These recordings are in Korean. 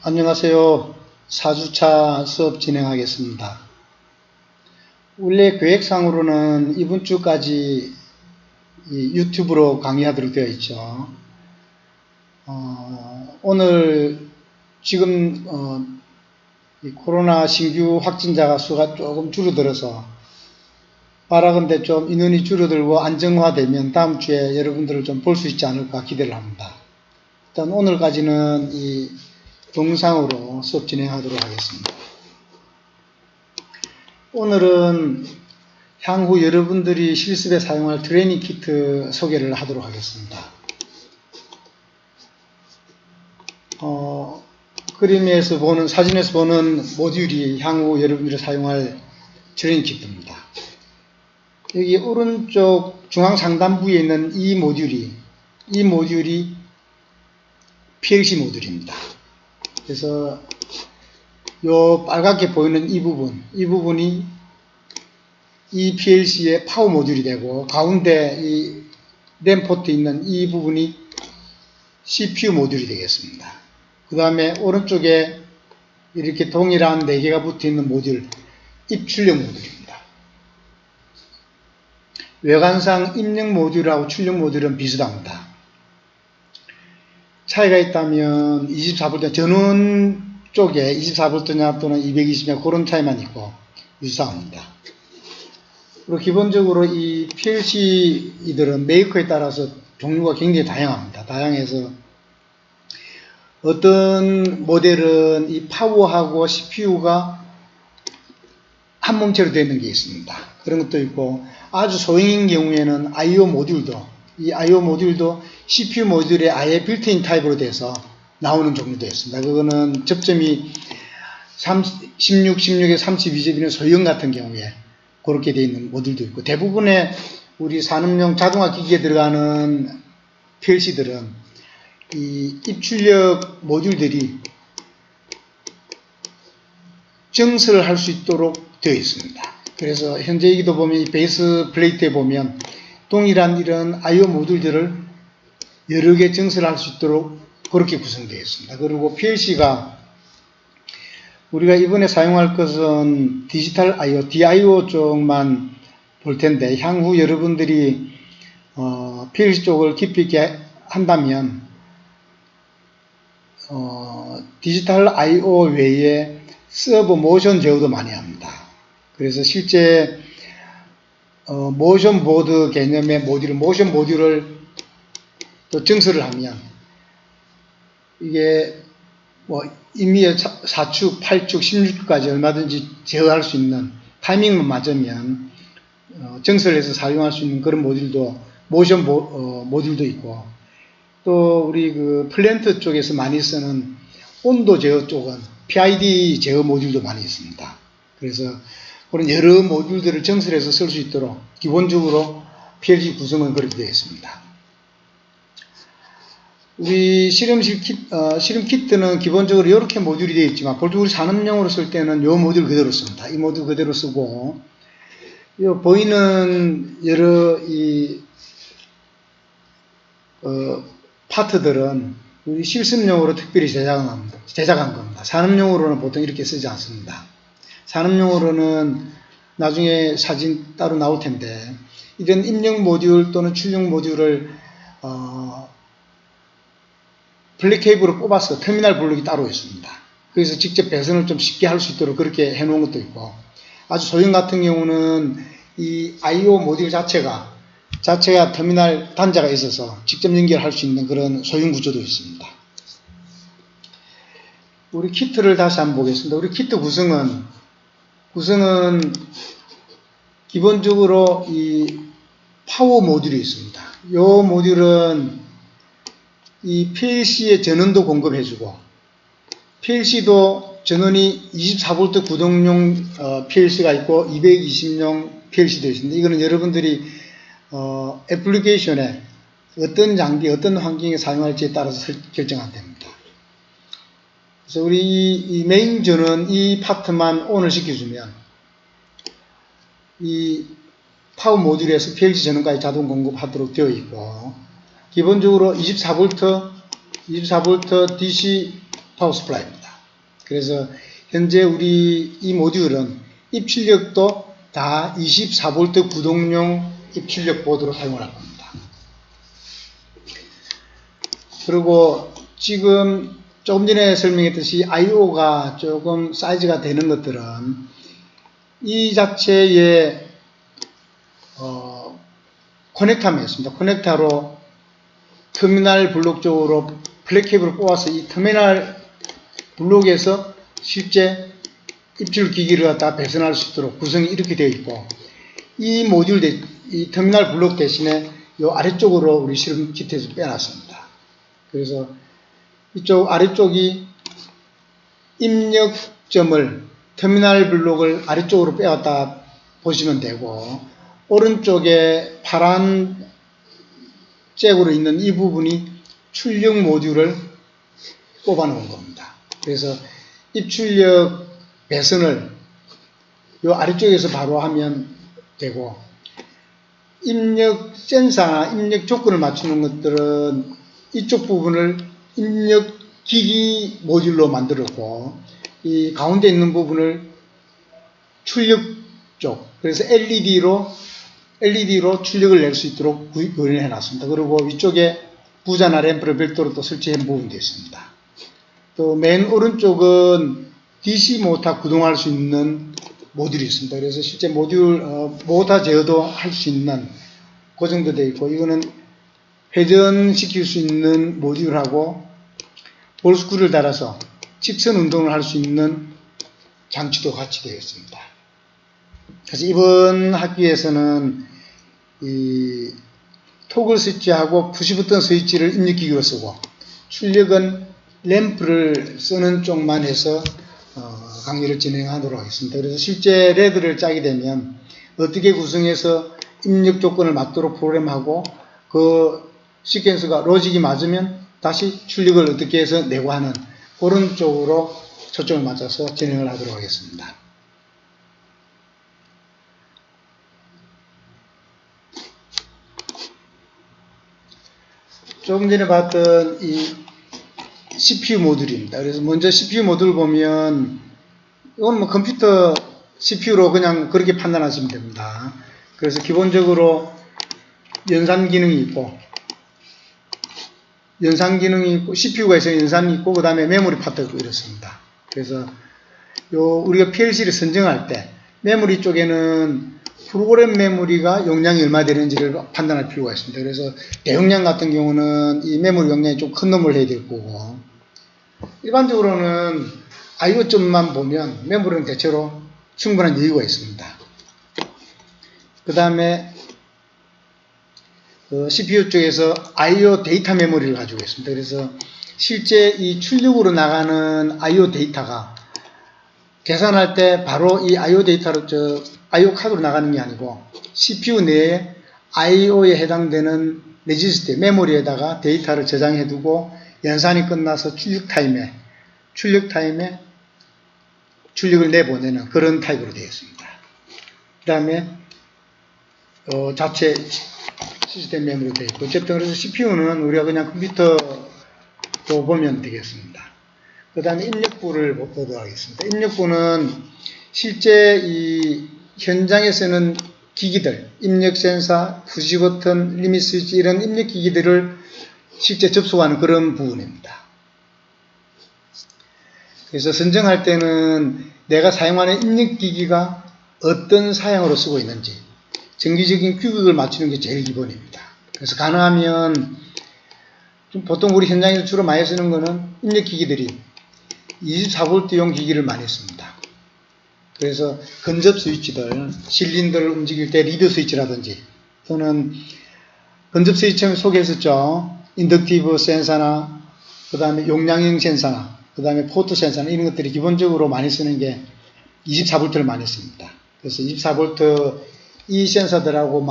안녕하세요. 4주차 수업 진행하겠습니다. 원래 계획상으로는 이번 주까지 유튜브로 강의하도록 되어 있죠. 오늘 지금 이 코로나 신규 확진자 수가 조금 줄어들어서 바라건대 좀 인원이 줄어들고 안정화되면 다음 주에 여러분들을 좀 볼 수 있지 않을까 기대를 합니다. 일단 오늘까지는 이 동영상으로 수업 진행하도록 하겠습니다. 오늘은 향후 여러분들이 실습에 사용할 트레이닝 키트 소개를 하도록 하겠습니다. 그림에서 보는, 사진에서 보는 모듈이 향후 여러분들이 사용할 트레이닝 키트입니다. 여기 오른쪽 중앙 상단부에 있는 이 모듈이 PLC 모듈입니다. 그래서 요 빨갛게 보이는 이 부분이 이 PLC의 파워 모듈이 되고, 가운데 이 램 포트 있는 이 부분이 CPU 모듈이 되겠습니다. 그 다음에 오른쪽에 이렇게 동일한 4개가 붙어 있는 모듈, 입출력 모듈입니다. 외관상 입력 모듈하고 출력 모듈은 비슷합니다. 차이가 있다면 24V 전원 쪽에 24V냐 또는 220냐 그런 차이만 있고 유사합니다. 그리고 기본적으로 이 PLC들은 메이커에 따라서 종류가 굉장히 다양합니다. 다양해서 어떤 모델은 이 파워하고 CPU가 한 몸체로 되어 있는 게 있습니다. 그런 것도 있고, 아주 소형인 경우에는 I/O 모듈도, 이 I/O 모듈도 CPU 모듈에 아예 빌트인 타입으로 돼서 나오는 종류도 있습니다. 그거는 접점이 16에 32접이는 소형 같은 경우에 그렇게 되어 있는 모듈도 있고, 대부분의 우리 산업용 자동화 기기에 들어가는 PLC들은 이 입출력 모듈들이 정설을 할 수 있도록 되어 있습니다. 그래서 현재 여기도 보면 이 베이스 플레이트에 보면 동일한 이런 I/O 모듈들을 여러 개 정설할 수 있도록 그렇게 구성되어 있습니다. 그리고 PLC가 우리가 이번에 사용할 것은 디지털 I/O, DIO 쪽만 볼 텐데, 향후 여러분들이 PLC 쪽을 깊이 있게 한다면 디지털 I/O 외에 서버 모션 제어도 많이 합니다. 그래서 실제 모션 보드 개념의 모션 모듈을 또 정설을 하면 이게 뭐 임의의 4축, 8축, 16축까지 얼마든지 제어할 수 있는, 타이밍만 맞으면 정설해서 사용할 수 있는 그런 모듈도 모션 모듈도 있고, 또 우리 그 플랜트 쪽에서 많이 쓰는 온도 제어 쪽은 PID 제어 모듈도 많이 있습니다. 그래서 그런 여러 모듈들을 정설해서 쓸 수 있도록 기본적으로 PLC 구성은 그렇게 되어 있습니다. 우리 실험 키트는 기본적으로 이렇게 모듈이 되어 있지만, 보통 우리 산업용으로 쓸 때는 이 모듈 그대로 씁니다. 이 모듈 그대로 쓰고, 요 보이는 여러 파트들은 우리 실습용으로 특별히 제작한 겁니다. 산업용으로는 보통 이렇게 쓰지 않습니다. 산업용으로는 나중에 사진 따로 나올 텐데, 이런 입력 모듈 또는 출력 모듈을 블랙 케이블을 뽑아서 터미널 블록이 따로 있습니다. 그래서 직접 배선을 좀 쉽게 할 수 있도록 그렇게 해 놓은 것도 있고, 아주 소형 같은 경우는 이 I/O 모듈 자체가 터미널 단자가 있어서 직접 연결할 수 있는 그런 소형 구조도 있습니다. 우리 키트를 다시 한번 보겠습니다. 우리 키트 구성은 기본적으로 이 파워 모듈이 있습니다. 이 모듈은 이 PLC의 전원도 공급해주고, PLC도 전원이 24V 구동용 PLC가 있고 220용 PLC도 있습니다. 이거는 여러분들이 애플리케이션에 어떤 장비, 어떤 환경에 사용할지에 따라서 결정하면 됩니다. 그래서 우리 이 메인 전원 이 파트만 ON을 시켜주면 이 파워 모듈에서 PLC 전원까지 자동 공급하도록 되어 있고, 기본적으로 24V DC 파워 스플라이입니다. 그래서 현재 우리 이 모듈은 입출력도 다 24V 구동용 입출력 보드로 사용을 할 겁니다. 그리고 지금 조금 전에 설명했듯이 I/O가 조금 사이즈가 되는 것들은 이 자체의 커넥터만 있습니다. 커넥터로 터미널 블록 쪽으로 플랫 케이블을 뽑아서 이 터미널 블록에서 실제 입출 기기를 갖다 배선할 수 있도록 구성이 이렇게 되어 있고, 이 모듈, 이 터미널 블록 대신에 이 아래쪽으로 우리 실험 키트에서 빼놨습니다. 그래서 이쪽 아래쪽이 입력점을 터미널 블록을 아래쪽으로 빼왔다 보시면 되고, 오른쪽에 파란 잭으로 있는 이 부분이 출력 모듈을 뽑아 놓은 겁니다. 그래서 입출력 배선을 이 아래쪽에서 바로 하면 되고, 입력 센서나 입력 조건을 맞추는 것들은 이쪽 부분을 입력 기기 모듈로 만들었고, 이 가운데 있는 부분을 출력 쪽, 그래서 LED로 출력을 낼 수 있도록 구현을 해놨습니다. 그리고 위쪽에 부자나 램프를 별도로 또 설치한 부분도 있습니다. 또 맨 오른쪽은 DC 모터 구동할 수 있는 모듈이 있습니다. 그래서 실제 모터 제어도 할 수 있는 그 정도 되어 있고, 이거는 회전시킬 수 있는 모듈하고 볼스크루를 달아서 직선 운동을 할 수 있는 장치도 같이 되어 있습니다. 그래서 이번 학기에서는 이 토글 스위치하고 푸시버튼 스위치를 입력기기로 쓰고, 출력은 램프를 쓰는 쪽만 해서 강의를 진행하도록 하겠습니다. 그래서 실제 레드를 짜게 되면 어떻게 구성해서 입력 조건을 맞도록 프로그램하고, 그 시퀀스가 로직이 맞으면 다시 출력을 어떻게 해서 내고 하는 그런 쪽으로 초점을 맞춰서 진행을 하도록 하겠습니다. 조금 전에 봤던 이 CPU 모듈입니다. 그래서 먼저 CPU 모듈 보면 이건 뭐 컴퓨터 CPU로 그냥 그렇게 판단하시면 됩니다. 그래서 기본적으로 연산 기능이 있고, CPU가 있어요. 연산이 있고, 그 다음에 메모리 파트가 있고 이렇습니다. 그래서 우리가 PLC를 선정할 때 메모리 쪽에는 프로그램 메모리가 용량이 얼마 되는지를 판단할 필요가 있습니다. 그래서 대용량 같은 경우는 이 메모리 용량이 좀 큰 놈을 해야 될 거고, 일반적으로는 IO점만 보면 메모리는 대체로 충분한 여유가 있습니다. 그 다음에 CPU 쪽에서 IO 데이터 메모리를 가지고 있습니다. 그래서 실제 이 출력으로 나가는 IO 데이터가 계산할 때 바로 이 IO 데이터로 IO 카드로 나가는 게 아니고 CPU 내에 IO에 해당되는 레지스터 메모리에다가 데이터를 저장해 두고 연산이 끝나서 출력 타임에 출력을 내보내는 그런 타입으로 되어 있습니다. 그 다음에 자체 시스템 메모리 되어 있고, 어쨌든 그래서 CPU는 우리가 그냥 컴퓨터로 보면 되겠습니다. 그 다음에 입력부를 보도록 하겠습니다. 입력부는 실제 이 현장에 쓰는 기기들, 입력 센서, 푸시 버튼, 리밋 스위치 이런 입력 기기들을 실제 접속하는 그런 부분입니다. 그래서 선정할 때는 내가 사용하는 입력 기기가 어떤 사양으로 쓰고 있는지 정기적인 규격을 맞추는 게 제일 기본입니다. 그래서 가능하면 보통 우리 현장에서 주로 많이 쓰는 거는 입력 기기들이 24V용 기기를 많이 씁니다. 그래서 근접 스위치들, 실린더를 움직일 때 리드 스위치라든지 또는 근접 스위치는 소개했었죠. 인덕티브 센서나 그 다음에 용량형 센서나 그 다음에 포트 센서나 이런 것들이 기본적으로 많이 쓰는 게 24V를 많이 씁니다. 그래서 24V 이 센서들하고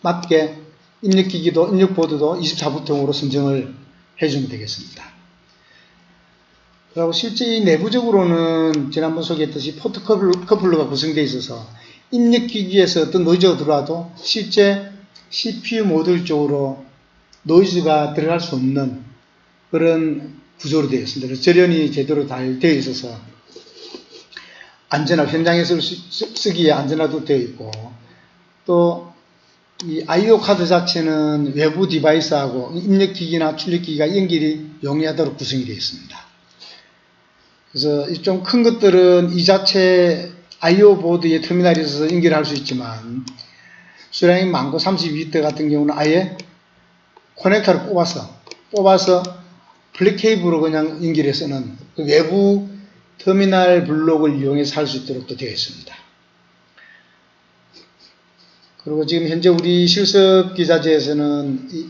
맞게 입력기기도 입력보드도 24V용으로 선정을 해주면 되겠습니다. 그리고 실제 이 내부적으로는 지난번 소개했듯이 포트 커플러가 구성되어 있어서 입력기기에서 어떤 노이즈가 들어와도 실제 CPU 모듈 쪽으로 노이즈가 들어갈 수 없는 그런 구조로 되어 있습니다. 그래서 절연이 제대로 잘 되어 있어서 안전하, 현장에서 쓰기에 안전하도 되어 있고, 또 이 I/O 카드 자체는 외부 디바이스하고 입력기기나 출력기기가 연결이 용이하도록 구성이 되어 있습니다. 그래서 좀 큰 것들은 이 자체 I/O 보드에 터미널이 있어서 연결할 수 있지만, 수량이 많고 32비트 같은 경우는 아예 커넥터를 뽑아서 플랫 케이블로 그냥 연결해서는 그 외부 터미널 블록을 이용해서 할 수 있도록 또 되어 있습니다. 그리고 지금 현재 우리 실습 기자재에서는 이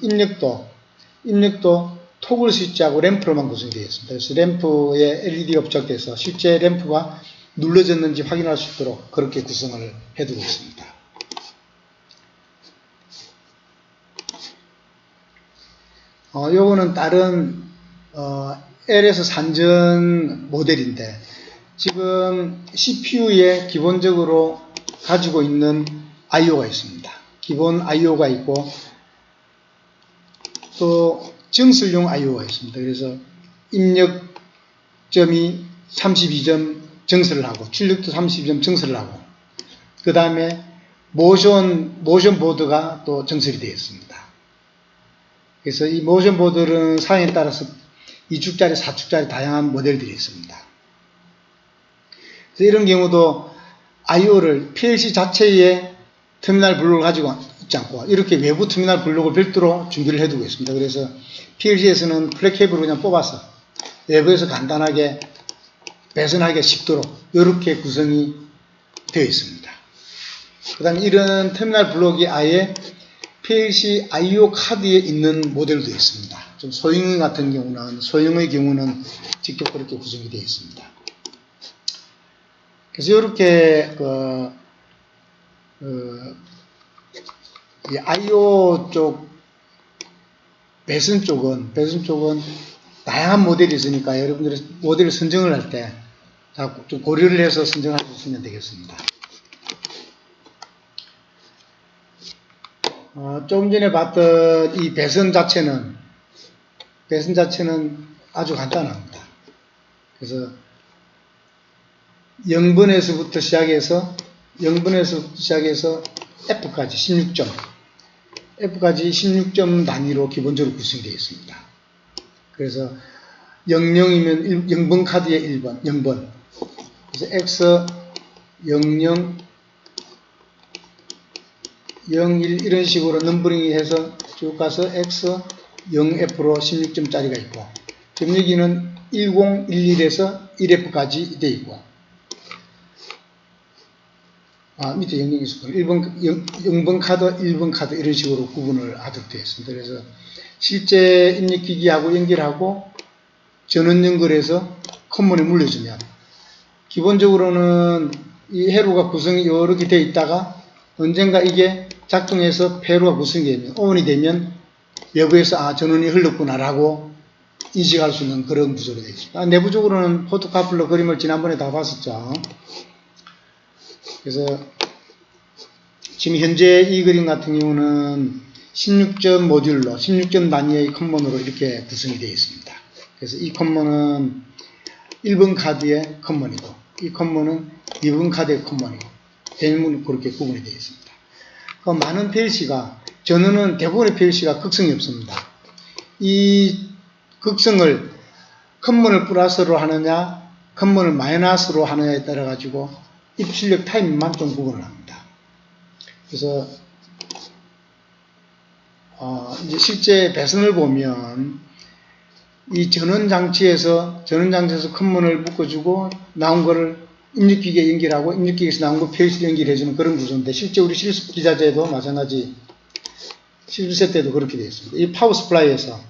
입력도 토글 스위치하고 램프로만 구성되어 있습니다. 그래서 램프에 LED가 부착돼서 실제 램프가 눌러졌는지 확인할 수 있도록 그렇게 구성을 해두고 있습니다. 요거는 다른 LS 산전 모델인데, 지금 CPU에 기본적으로 가지고 있는 I/O가 있습니다. 기본 I/O가 있고, 또 정설용 I/O가 있습니다. 그래서 입력점이 32점 정설을 하고, 출력도 32점 정설을 하고, 그 다음에 모션 보드가 또 정설이 되어 있습니다. 그래서 이 모션 보드는 사양에 따라서 2축짜리, 4축짜리 다양한 모델들이 있습니다. 그래서 이런 경우도 I/O를 PLC 자체의 터미널 블록을 가지고 있지 않고 이렇게 외부 터미널 블록을 별도로 준비를 해두고 있습니다. 그래서 PLC에서는 플랫 케이블을 그냥 뽑아서 외부에서 간단하게 배선하기가 쉽도록 이렇게 구성이 되어 있습니다. 그 다음에 이런 터미널 블록이 아예 PLC I/O 카드에 있는 모델도 있습니다. 좀 소형의 경우는 직접 그렇게 구성이 되어 있습니다. 그래서 이렇게 이 I/O 쪽 배선 쪽은 다양한 모델이 있으니까 여러분들이 모델을 선정을 할 때 좀 고려를 해서 선정하시면 되겠습니다. 조금 전에 봤던 이 배선 자체는 아주 간단합니다. 그래서 0번에서부터 시작해서 F까지 16점 단위로 기본적으로 구성되어 있습니다. 그래서 00이면 0번 카드에 0번. 그래서 X 00 01 이런 식으로 넘버링이 해서 쭉 가서 X 0F로 16점짜리가 있고, 점유기는 1011에서 1F까지 되어 있고, 밑에 00이 있었고, 0번 카드, 1번 카드 이런 식으로 구분을 하도록 되어 있습니다. 그래서 실제 입력기기하고 연결하고 전원 연결해서 커먼에 물려주면, 기본적으로는 이 회로가 구성이 이렇게 되어 있다가 언젠가 이게 작동해서 회로가 구성이 되면, ON이 되면 외부에서 전원이 흘렀구나라고 인식할 수 있는 그런 구조로 되어 있습니다. 내부적으로는 포토카플러 그림을 지난번에 다 봤었죠. 그래서 지금 현재 이 그림 같은 경우는 16점 모듈로 16점 단위의 컴먼으로 이렇게 구성이 되어 있습니다. 그래서 이 컴먼은 1번 카드의 컴먼이고, 이 컴먼은 2번 카드의 컴먼이고, 대문은 그렇게 구분이 되어 있습니다. 많은 PLC가, 전원은 대부분의 PLC가 극성이 없습니다. 이 극성을 컴먼을 플러스로 하느냐, 컴먼을 마이너스로 하느냐에 따라 가지고 입출력 타임만 좀 구분을 합니다. 그래서 이제 실제 배선을 보면 이 전원장치에서 컴먼을 묶어주고 나온 거를 입력기기에 연결하고 입력기기에서 나온 거 PLC에 연결해주는 그런 구조인데, 실제 우리 실습 기자재도 마찬가지 실습 때도 그렇게 되어 있습니다. 이 파워 스플라이에서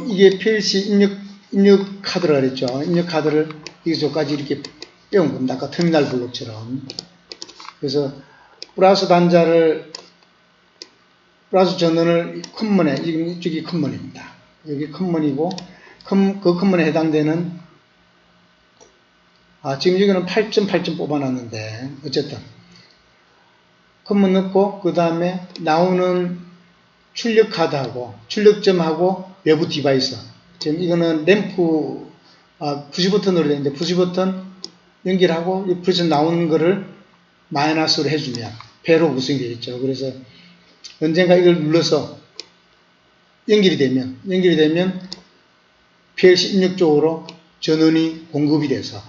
이게 PLC 입력 카드라 그랬죠. 입력 카드를 이쪽까지 이렇게 빼온 겁니다. 아까 터미널 블록처럼. 그래서 플러스 전원을 컴먼에, 이쪽이 컴먼입니다. 여기 컴먼이고, 그 컴먼에 해당되는, 지금 여기는 8.8점 뽑아놨는데, 어쨌든. 컴먼 넣고, 그 다음에 나오는 출력 카드하고 출력점하고 외부 디바이스. 지금 이거는 램프 푸시 버튼으로 되어 있는데 푸시 버튼 연결하고 이 푸시 나오는 거를 마이너스로 해주면 배로 구성이 되겠죠. 그래서 언젠가 이걸 눌러서 연결이 되면 PLC 입력 쪽으로 전원이 공급이 돼서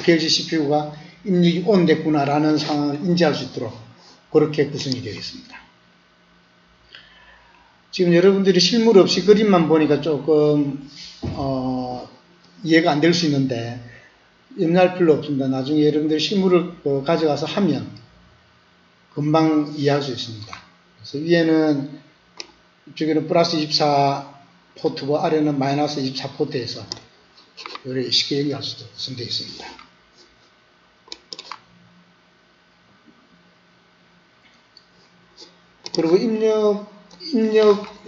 PLC CPU가 입력이 온 됐구나라는 상황을 인지할 수 있도록 그렇게 구성이 되어 있습니다. 지금 여러분들이 실물 없이 그림만 보니까 조금 이해가 안 될 수 있는데 염려할 필요 없습니다. 나중에 여러분들이 실물을 가져가서 하면 금방 이해할 수 있습니다. 그래서 위에는 이쪽에는 플러스 24 포트고 아래는 마이너스 24 포트에서 이렇게 쉽게 연결할 수 있도록 구성되어 있습니다. 그리고 입력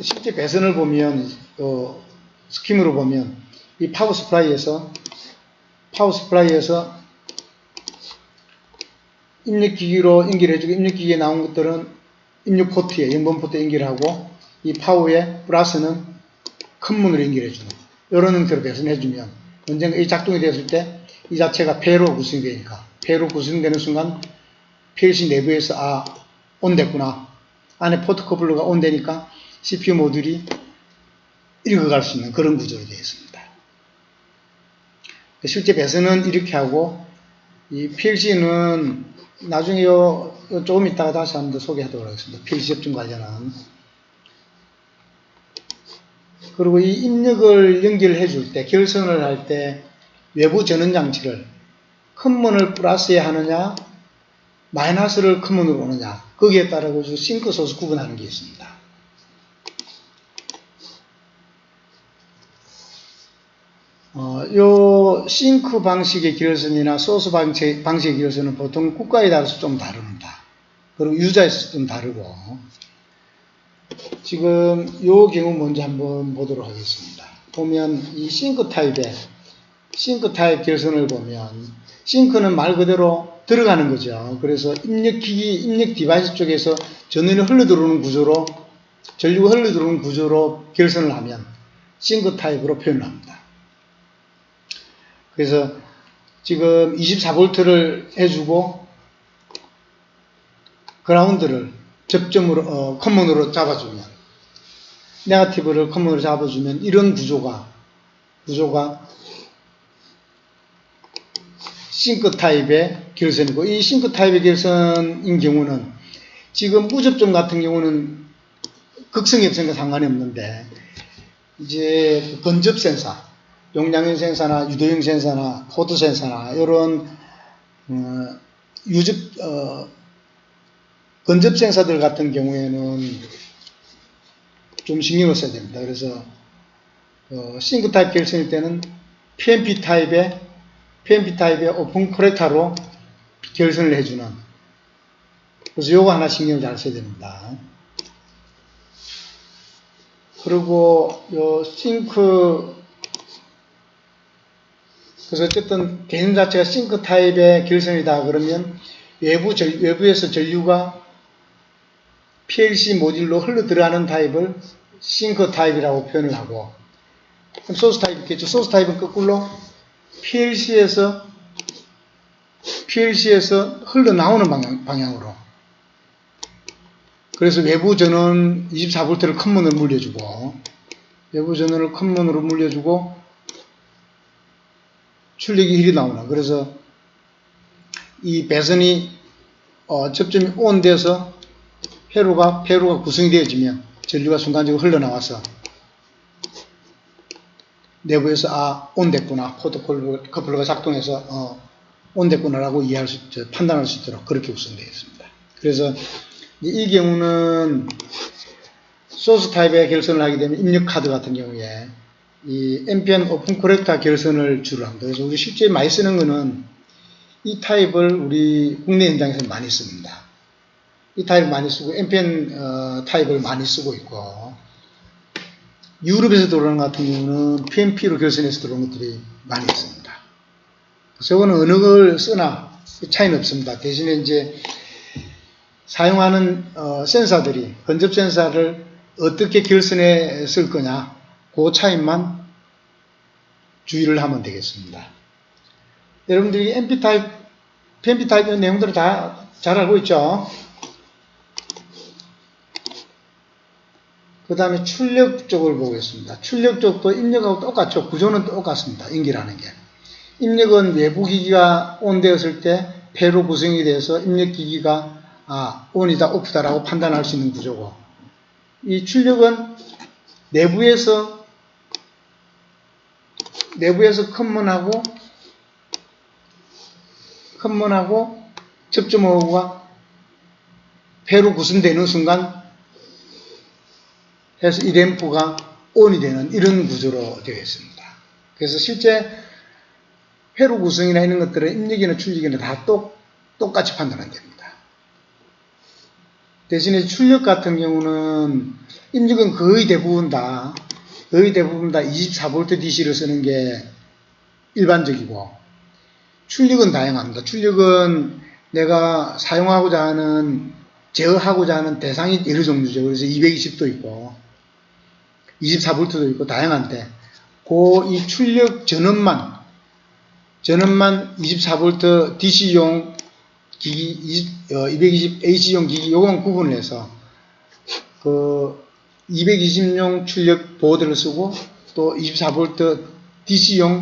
실제 배선을 보면 스킴으로 보면 이 파워 스프라이에서 입력기기로 연결해주고 입력기기에 나온 것들은 입력 포트에 연번 포트에 연결하고 이 파워에 플러스는 큰 문으로 연결해주는 이런 형태로 배선해주면 언젠가 이 작동이 되었을 때 이 자체가 배로 구성되니까 배로 구성되는 순간 PLC 내부에서 온 됐구나 안에 포트 커플러가 온 되니까 CPU 모듈이 읽어갈 수 있는 그런 구조로 되어 있습니다. 실제 배선은 이렇게 하고 이 PLC는 나중에 조금 있다가 다시 한 번 더 소개하도록 하겠습니다. PLC 접점 관련한. 그리고 이 입력을 연결해 줄 때, 결선을 할 때 외부 전원 장치를 큰 문을 플러스에 하느냐, 마이너스를 큰 문으로 오느냐, 거기에 따라 싱크 소스 구분하는 게 있습니다. 요 싱크 방식의 결선이나 소스 방식의 결선은 보통 국가에 따라서 좀 다릅니다. 그리고 유저에 따라서 좀 다르고. 지금 요 경우 먼저 한번 보도록 하겠습니다. 보면 이 싱크 타입 결선을 보면 싱크는 말 그대로 들어가는 거죠. 그래서 입력 디바이스 쪽에서 전원이 흘러들어오는 구조로 전류가 흘러들어오는 구조로 결선을 하면 싱크 타입으로 표현을 합니다. 그래서 지금 24V를 해주고 그라운드를 접점으로 커먼으로 잡아주면 네거티브를 커먼으로 잡아주면 이런 구조가 싱크 타입의 결선이고 이 싱크 타입의 결선인 경우는 지금 무접점 같은 경우는 극성이 없으니까 상관이 없는데 이제 건접 센서 용량형 센서나 유도형 센서나 포드 센서나 이런 건접 센서들 같은 경우에는 좀 신경을 써야 됩니다. 그래서 싱크 타입 결선일 때는 PNP 타입의 오픈 코렉터로 결선을 해주는, 그래서 요거 하나 신경을 잘 써야 됩니다. 그리고 요 그래서 어쨌든 개념 자체가 싱크 타입의 결선이다 그러면 외부에서 전류가 PLC 모듈로 흘러 들어가는 타입을 싱크 타입이라고 표현을 하고, 그럼 소스 타입이 있겠죠. 소스 타입은 거꾸로 PLC에서 흘러나오는 방향으로. 그래서 외부 전원 24V를 큰 문으로 물려주고, 외부 전원을 큰 문으로 물려주고, 출력이 힐이 나오나. 그래서 이 배선이, 접점이 온 돼서 회로가 구성이 되어지면 전류가 순간적으로 흘러나와서 내부에서 온 됐구나, 포트 커플러가 작동해서 온 됐구나라고 판단할 수 있도록 그렇게 구성되어 있습니다. 그래서 이 경우는 소스 타입의 결선을 하게 되면 입력 카드 같은 경우에 이 NPN 오픈 코렉터 결선을 주로 합니다. 그래서 우리 실제 많이 쓰는 거는 이 타입을 우리 국내 현장에서 많이 씁니다. 이 타입을 많이 쓰고 NPN 타입을 많이 쓰고 있고, 유럽에서 들어오는 것 같은 경우는 PNP로 결선해서 들어오는 것들이 많이 있습니다. 그래서 이거는 어느 걸 쓰나 차이는 없습니다. 대신에 이제 사용하는 센서들이 건접 센서를 어떻게 결선에 쓸 거냐, 그 차이만 주의를 하면 되겠습니다. 여러분들이 MP 타입, PNP 타입의 내용들을 다 잘 알고 있죠? 그 다음에 출력 쪽을 보겠습니다. 출력 쪽도 입력하고 똑같죠. 구조는 똑같습니다. 인기라는 게. 입력은 외부 기기가 온되었을 때 폐로 구성이 돼서 입력 기기가 온이다 오프다라고 판단할 수 있는 구조고, 이 출력은 내부에서 컨먼하고 접점호가 폐로 구성되는 순간 해서 이 램프가 ON이 되는 이런 구조로 되어 있습니다. 그래서 실제 회로 구성이나 이런 것들은 입력이나 출력이나 다 똑같이 판단 안 됩니다. 대신에 출력 같은 경우는 입력은 거의 대부분 다 24V DC를 쓰는 게 일반적이고, 출력은 다양합니다. 출력은 내가 사용하고자 하는, 제어하고자 하는 대상이 여러 종류죠. 그래서 220도 있고 24V도 있고 다양한데, 이 출력 전원만 24V DC용 기기, 220 AC용 기기 요거만 구분을 해서 220용 출력 보드를 쓰고 또 24V DC용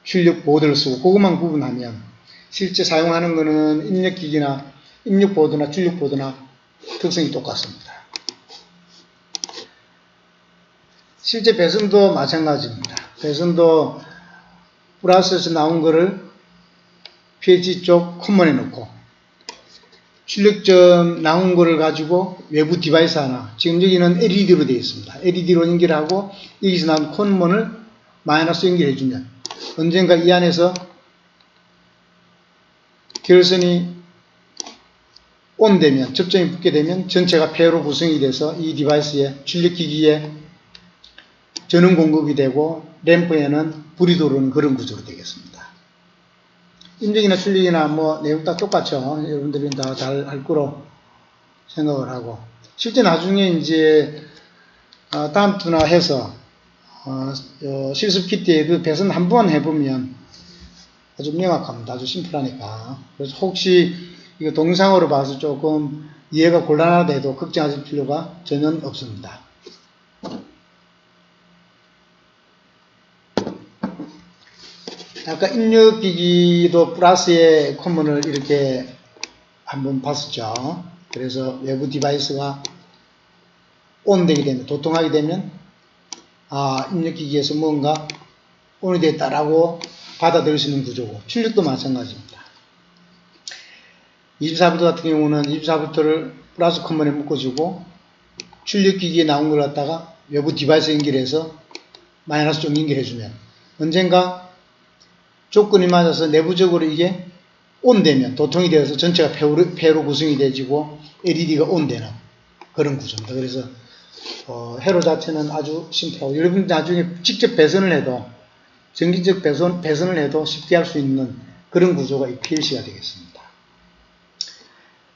출력 보드를 쓰고 그것만 구분하면 실제 사용하는 거는 입력기기나 입력보드나 출력보드나 특성이 똑같습니다. 실제 배선도 마찬가지입니다. 배선도 플러스에서 나온 거를 페이지 쪽 커먼에 넣고, 출력점 나온 거를 가지고 외부 디바이스 하나, 지금 여기는 LED로 되어 있습니다. LED로 연결하고 여기서 나온 커먼을 마이너스 연결해주면 언젠가 이 안에서 결선이 온되면, 접점이 붙게 되면 전체가 폐로 구성이 돼서 이 디바이스에, 출력기기에 전원 공급이 되고 램프에는 불이 들어오는 그런 구조로 되겠습니다. 입력이나 출력이나 내용 다 똑같죠. 여러분들이 다 잘 알 거로 생각을 하고, 실제 나중에 이제 다음 주나 해서 실습 키트에 그 배선 한번 해보면 아주 명확합니다. 아주 심플하니까. 그래서 혹시 이거 동영상으로 봐서 조금 이해가 곤란하다 해도 걱정하실 필요가 전혀 없습니다. 아까 입력기기도 플러스의 커먼을 이렇게 한번 봤었죠. 그래서 외부 디바이스가 온되게 되면, 도통하게 되면 입력기기에서 뭔가 온이 됐다라고 받아들일 수 있는 구조고, 출력도 마찬가지입니다. 24V 같은 경우는 24V를 플러스 커먼에 묶어주고 출력기기에 나온 걸 갖다가 외부 디바이스 연결해서 마이너스 쪽 연결해주면 언젠가 조건이 맞아서 내부적으로 이게 온되면, 도통이 되어서 전체가 폐로 구성이 되지고 LED가 온되는 그런 구조입니다. 그래서 회로 자체는 아주 심플하고, 여러분 나중에 직접 배선을 해도, 전기적 배선을 해도 쉽게 할 수 있는 그런 구조가 이 PLC가 되겠습니다.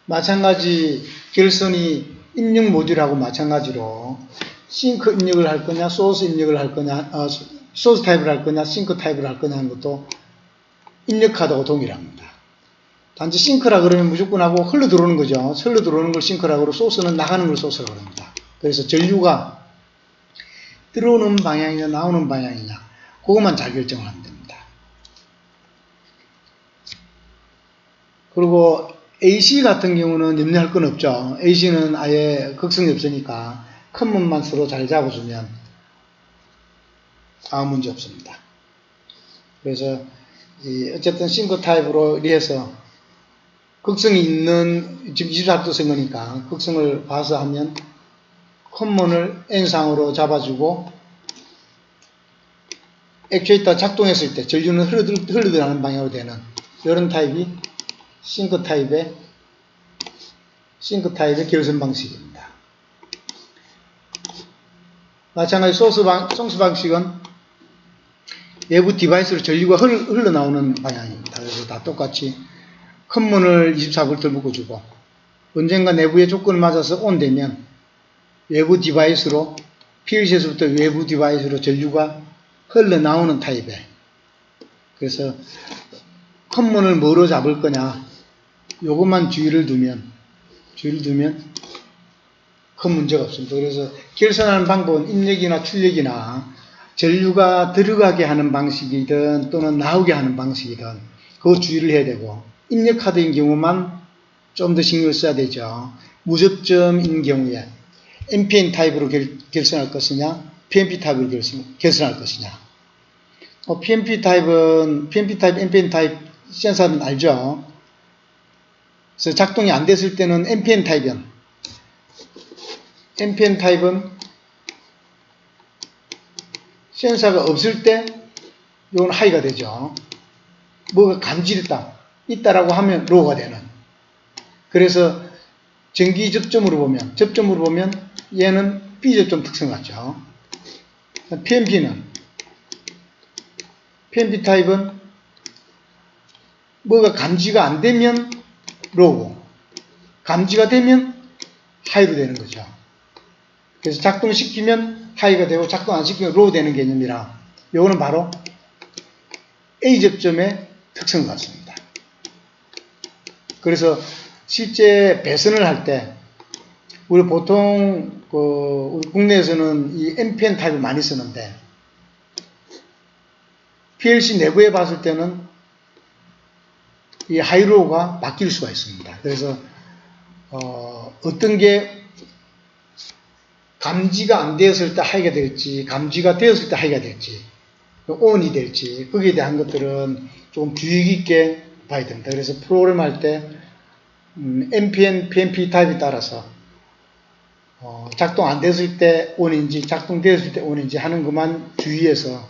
마찬가지 결선이 입력 모듈하고 마찬가지로 싱크 입력을 할 거냐, 소스 입력을 할 거냐, 소스 타입을 할 거냐, 싱크 타입을 할 거냐 하는 것도 입력 카드하고 동일합니다. 단지 싱크라 그러면 무조건 하고 흘러 들어오는 거죠. 흘러 들어오는 걸 싱크라고 그러고 소스는 나가는 걸 소스라고 합니다. 그래서 전류가 들어오는 방향이냐 나오는 방향이냐 그것만 잘 결정을 하면 됩니다. 그리고 AC 같은 경우는 염려할 건 없죠. AC는 아예 극성이 없으니까 컨먼만 서로 잘 잡아주면 아무 문제 없습니다. 그래서 어쨌든 싱크 타입으로 해서 극성이 있는, 지금 24도 쓴 거니까 극성을 봐서 하면 컨먼을 N상으로 잡아주고 액추에이터 작동했을 때 전류는 흘러들어가는 방향으로 되는 이런 타입이 싱크 타입의 결선 방식입니다. 마찬가지 소스 방식은 외부 디바이스로 전류가 흘러나오는 방향입니다. 그래서 다 똑같이 컨먼을 24V를 묶어주고 언젠가 내부의 조건을 맞아서 온 되면 외부 디바이스로 PLC에서부터 외부 디바이스로 전류가 흘러나오는 타입에, 그래서 컨먼을 뭐로 잡을 거냐 요것만 주의를 두면 큰 문제가 없습니다. 그래서 결선하는 방법은 입력이나 출력이나 전류가 들어가게 하는 방식이든 또는 나오게 하는 방식이든 그거 주의를 해야 되고, 입력 카드인 경우만 좀 더 신경을 써야 되죠. 무접점인 경우에 NPN 타입으로 결선할 것이냐 PNP 타입으로 결선할 것이냐. PNP 타입, NPN 타입 센서는 알죠. 그래서 작동이 안 됐을 때는 NPN 타입은 센서가 없을 때 이건 하이가 되죠. 뭐가 있다라고 하면 로우가 되는. 그래서 전기 접점으로 보면 얘는 B접점 특성 같죠. PNP 타입은 뭐가 감지가 안 되면 로우고 감지가 되면 하이로 되는 거죠. 그래서 작동시키면 하이가 되고 작동 안 시키면 로우 되는 개념이라 요거는 바로 A접점의 특성 같습니다. 그래서 실제 배선을 할 때 우리 보통 우리 국내에서는 이 NPN 타입을 많이 쓰는데 PLC 내부에 봤을 때는 이 하이로우가 바뀔 수가 있습니다. 그래서 어떤 게 감지가 안 되었을 때 하이가 될지 감지가 되었을 때 하이가 될지 ON이 될지 거기에 대한 것들은 조금 주의 깊게 봐야 됩니다. 그래서 프로그램 할 때 NPN, PNP 타입에 따라서 작동 안 됐을 때 ON인지 작동되었을 때 ON인지 하는 것만 주의해서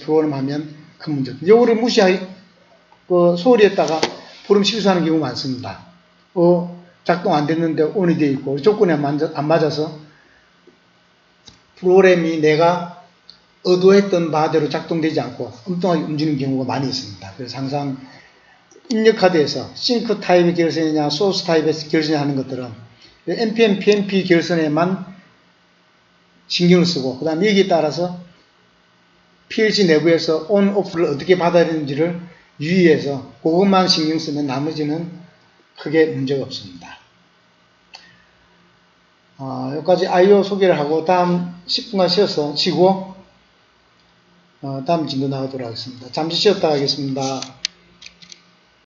프로그램 하면 큰 문제 없습니다. 요거를 소홀히 했다가 프로그램 실수하는 경우 많습니다. 작동 안 됐는데 ON이 되어 있고 조건이 안 맞아서 프로그램이 내가 의도했던 바대로 작동되지 않고 엉뚱하게 움직이는 경우가 많이 있습니다. 그래서 항상 입력 카드에서 싱크 타입의 결선이냐 소스 타입의 결선이 하는 것들은 NPN, PNP 결선에만 신경을 쓰고 그 다음에 여기에 따라서 PLC 내부에서 온, 오프를 어떻게 받아야 되는지를 유의해서 그것만 신경 쓰면 나머지는 크게 문제가 없습니다. 여기까지 I/O 소개를 하고 다음 10분간 쉬고 다음 진도 나가도록 하겠습니다. 잠시 쉬었다 가겠습니다.